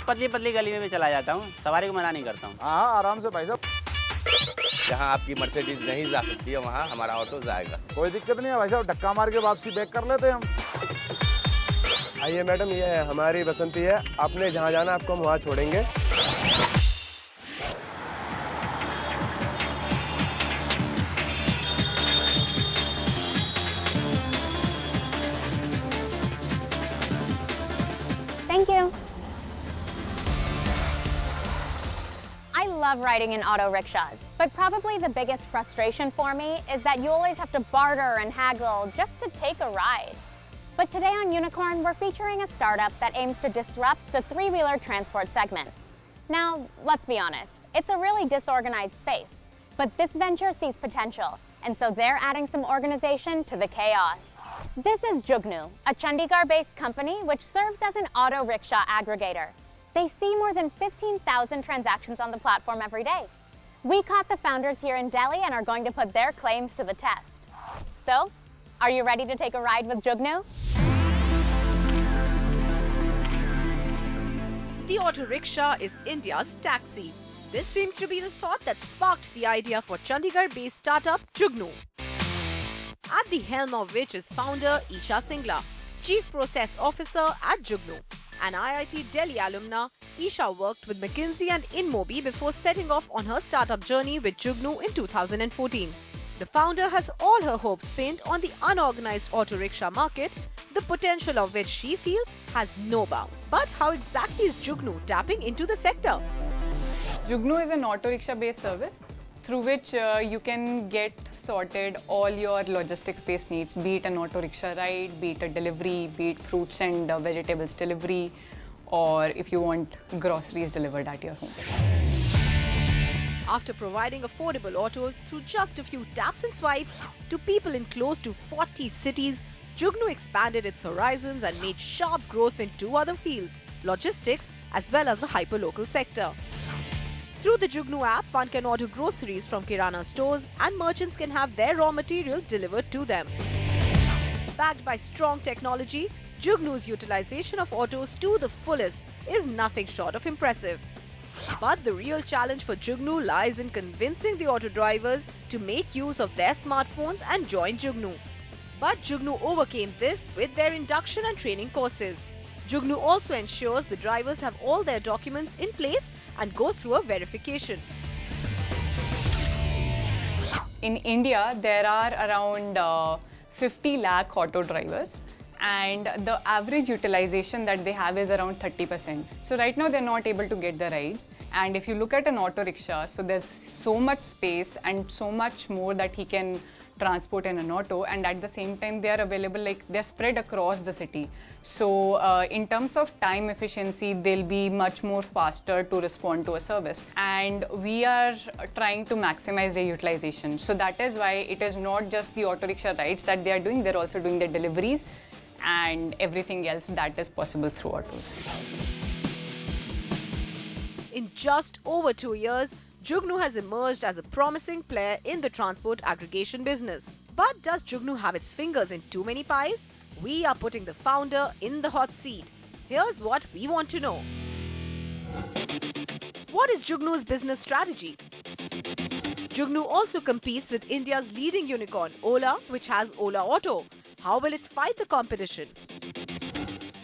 पतली पतली गली में भी चला जाता हूँ, सवारी को मना नहीं करता हूँ। हाँ आराम से भाई साहब। जहाँ आपकी मर्सिडीज नहीं जा सकती है वहाँ हमारा ऑटो जाएगा। कोई दिक्कत नहीं है भाई साहब, धक्का मार के वापसी बैक कर लेते हैं हम। आइए मैडम, ये हमारी बसंती है, आपने जहाँ जाना आपको हम वहाँ छोड़ेंगे। Thank you. I love riding in auto rickshaws, but probably the biggest frustration for me is that you always have to barter and haggle just to take a ride. But today on Unicorn, we're featuring a startup that aims to disrupt the three-wheeler transport segment. Now, let's be honest, it's a really disorganized space, but this venture sees potential, and so they're adding some organization to the chaos. This is Jugnoo, a Chandigarh-based company which serves as an auto rickshaw aggregator. They see more than 15,000 transactions on the platform every day. We caught the founders here in Delhi and are going to put their claims to the test. So, are you ready to take a ride with Jugnoo? The auto rickshaw is India's taxi. This seems to be the thought that sparked the idea for Chandigarh-based startup Jugnoo, at the helm of which is founder Isha Singla, Chief Process Officer at Jugnoo. An IIT Delhi alumna, Isha worked with McKinsey and InMobi before setting off on her startup journey with Jugnoo in 2014. The founder has all her hopes pinned on the unorganized auto rickshaw market, the potential of which she feels has no bound. But how exactly is Jugnoo tapping into the sector? Jugnoo is an auto rickshaw based service through which you can get sorted all your logistics based needs, be it an auto rickshaw ride, be it a delivery, be it fruits and vegetables delivery, or if you want groceries delivered at your home. After providing affordable autos through just a few taps and swipes to people in close to 40 cities, Jugnoo expanded its horizons and made sharp growth in two other fields, logistics as well as the hyperlocal sector. Through the Jugnoo app, one can order groceries from Kirana stores and merchants can have their raw materials delivered to them. Backed by strong technology, Jugnoo's utilization of autos to the fullest is nothing short of impressive. But the real challenge for Jugnoo lies in convincing the auto drivers to make use of their smartphones and join Jugnoo. But Jugnoo overcame this with their induction and training courses. Jugnoo also ensures the drivers have all their documents in place and go through a verification. In India, there are around 50 lakh auto drivers, and the average utilization that they have is around 30%. So right now they're not able to get the rides. And if you look at an auto rickshaw, so there's so much space and so much more that he can transport in an auto, and at the same time they are available, like they're spread across the city. So in terms of time efficiency, they'll be much more faster to respond to a service, and we are trying to maximize their utilization. So that is why it is not just the auto rickshaw rides that they are doing, they're also doing the deliveries and everything else that is possible through autos. In just over 2 years, Jugnoo has emerged as a promising player in the transport aggregation business. But does Jugnoo have its fingers in too many pies? We are putting the founder in the hot seat. Here's what we want to know. What is Jugnoo's business strategy? Jugnoo also competes with India's leading unicorn, Ola, which has Ola Auto. How will it fight the competition?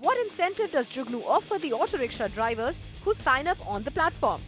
What incentive does Jugnoo offer the auto rickshaw drivers who sign up on the platform?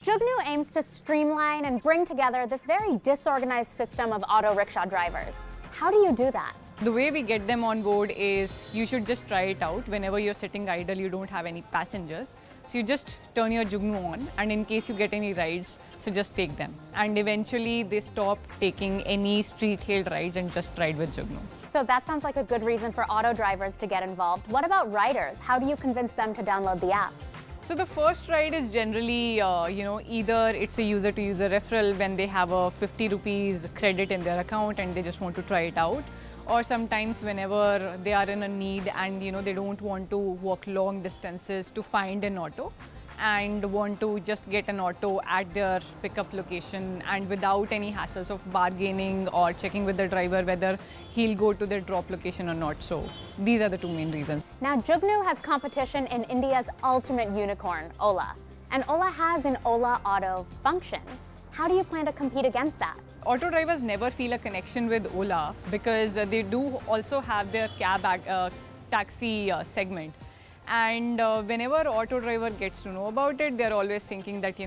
Jugnoo aims to streamline and bring together this very disorganized system of auto rickshaw drivers. How do you do that? The way we get them on board is you should just try it out. Whenever you're sitting idle, you don't have any passengers. So you just turn your Jugnoo on, and in case you get any rides, so just take them. And eventually they stop taking any street-hailed rides and just ride with Jugnoo. So that sounds like a good reason for auto drivers to get involved. What about riders? How do you convince them to download the app? So the first ride is generally, either it's a user-to-user referral when they have a 50 rupees credit in their account and they just want to try it out. Or sometimes whenever they are in a need and they don't want to walk long distances to find an auto, and want to just get an auto at their pickup location and without any hassles of bargaining or checking with the driver whether he'll go to their drop location or not. So these are the two main reasons. Now, Jugnu has competition in India's ultimate unicorn, Ola. And Ola has an Ola Auto function. How do you plan to compete against that? Auto drivers never feel a connection with Ola because they do also have their taxi segment. And whenever auto driver gets to know about it, they're always thinking that,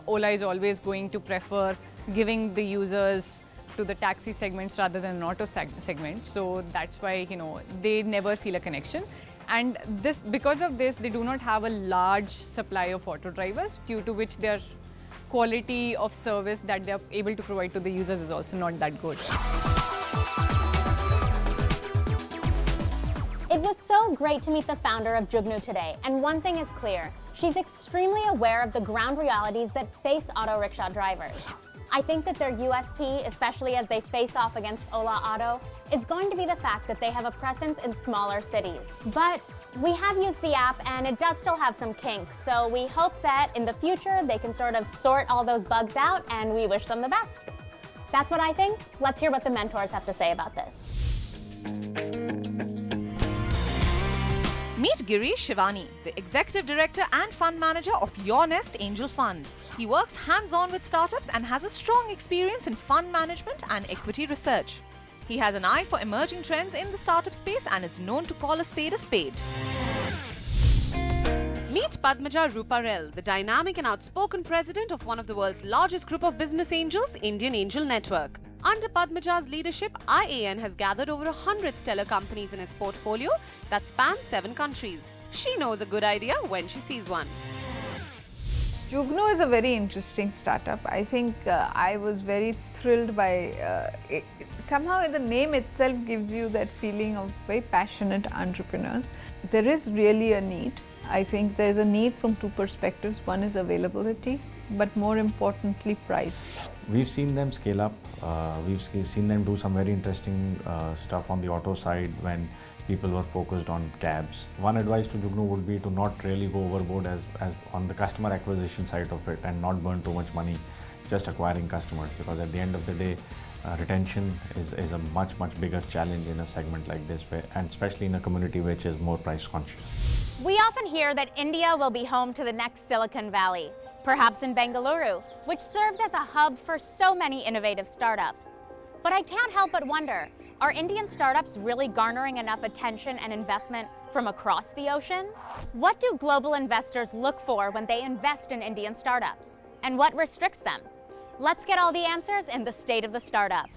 Ola is always going to prefer giving the users to the taxi segments rather than an auto segment. So that's why, they never feel a connection. And because of this, they do not have a large supply of auto drivers, due to which their quality of service that they are able to provide to the users is also not that good. It was so great to meet the founder of Jugnu today, and one thing is clear, she's extremely aware of the ground realities that face auto rickshaw drivers. I think that their USP, especially as they face off against Ola Auto, is going to be the fact that they have a presence in smaller cities. But we have used the app and it does still have some kinks, so we hope that in the future they can sort of sort all those bugs out, and we wish them the best. That's what I think. Let's hear what the mentors have to say about this. Meet Girish Shivani, the Executive Director and Fund Manager of Your Nest Angel Fund. He works hands-on with startups and has a strong experience in fund management and equity research. He has an eye for emerging trends in the startup space and is known to call a spade a spade. Meet Padmaja Ruparel, the dynamic and outspoken president of one of the world's largest group of business angels, Indian Angel Network. Under Padmaja's leadership, IAN has gathered over 100 stellar companies in its portfolio that span 7 countries. She knows a good idea when she sees one. Jugnoo is a very interesting startup. I think I was very thrilled by it. Somehow the name itself gives you that feeling of very passionate entrepreneurs. There is really a need. I think there's a need from 2 perspectives. One is availability, but more importantly, price. We've seen them scale up. We've seen them do some very interesting stuff on the auto side when people were focused on cabs. One advice to Jugnoo would be to not really go overboard as on the customer acquisition side of it and not burn too much money just acquiring customers, because at the end of the day, retention is a much bigger challenge in a segment like this, and especially in a community which is more price conscious. We often hear that India will be home to the next Silicon Valley, perhaps in Bengaluru, which serves as a hub for so many innovative startups. But I can't help but wonder, are Indian startups really garnering enough attention and investment from across the ocean? What do global investors look for when they invest in Indian startups? And what restricts them? Let's get all the answers in the State of the Startup.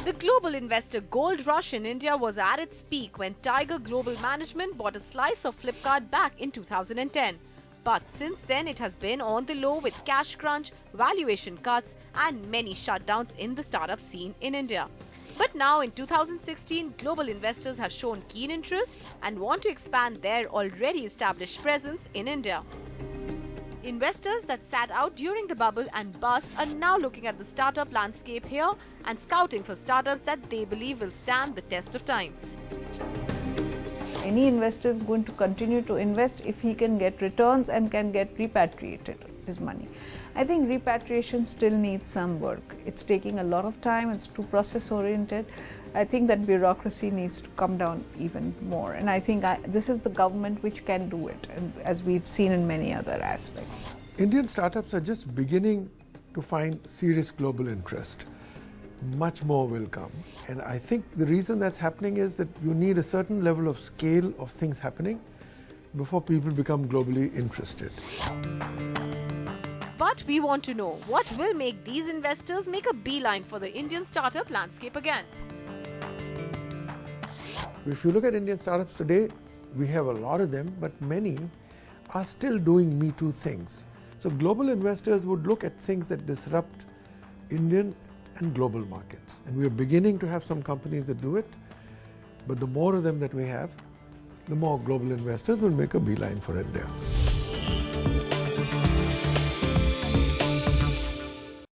The global investor gold rush in India was at its peak when Tiger Global Management bought a slice of Flipkart back in 2010. But since then, it has been on the low with cash crunch, valuation cuts, and many shutdowns in the startup scene in India. But now in 2016, global investors have shown keen interest and want to expand their already established presence in India. Investors that sat out during the bubble and bust are now looking at the startup landscape here and scouting for startups that they believe will stand the test of time. Any investor is going to continue to invest if he can get returns and can get repatriated his money. I think repatriation still needs some work. It's taking a lot of time, it's too process oriented. I think that bureaucracy needs to come down even more, and I think this is the government which can do it, and as we've seen in many other aspects. Indian startups are just beginning to find serious global interest. Much more will come, and I think the reason that's happening is that you need a certain level of scale of things happening before people become globally interested. But we want to know, what will make these investors make a beeline for the Indian startup landscape again? If you look at Indian startups today, we have a lot of them, but many are still doing Me Too things. So global investors would look at things that disrupt Indian and global markets. And we are beginning to have some companies that do it, but the more of them that we have, the more global investors will make a beeline for India.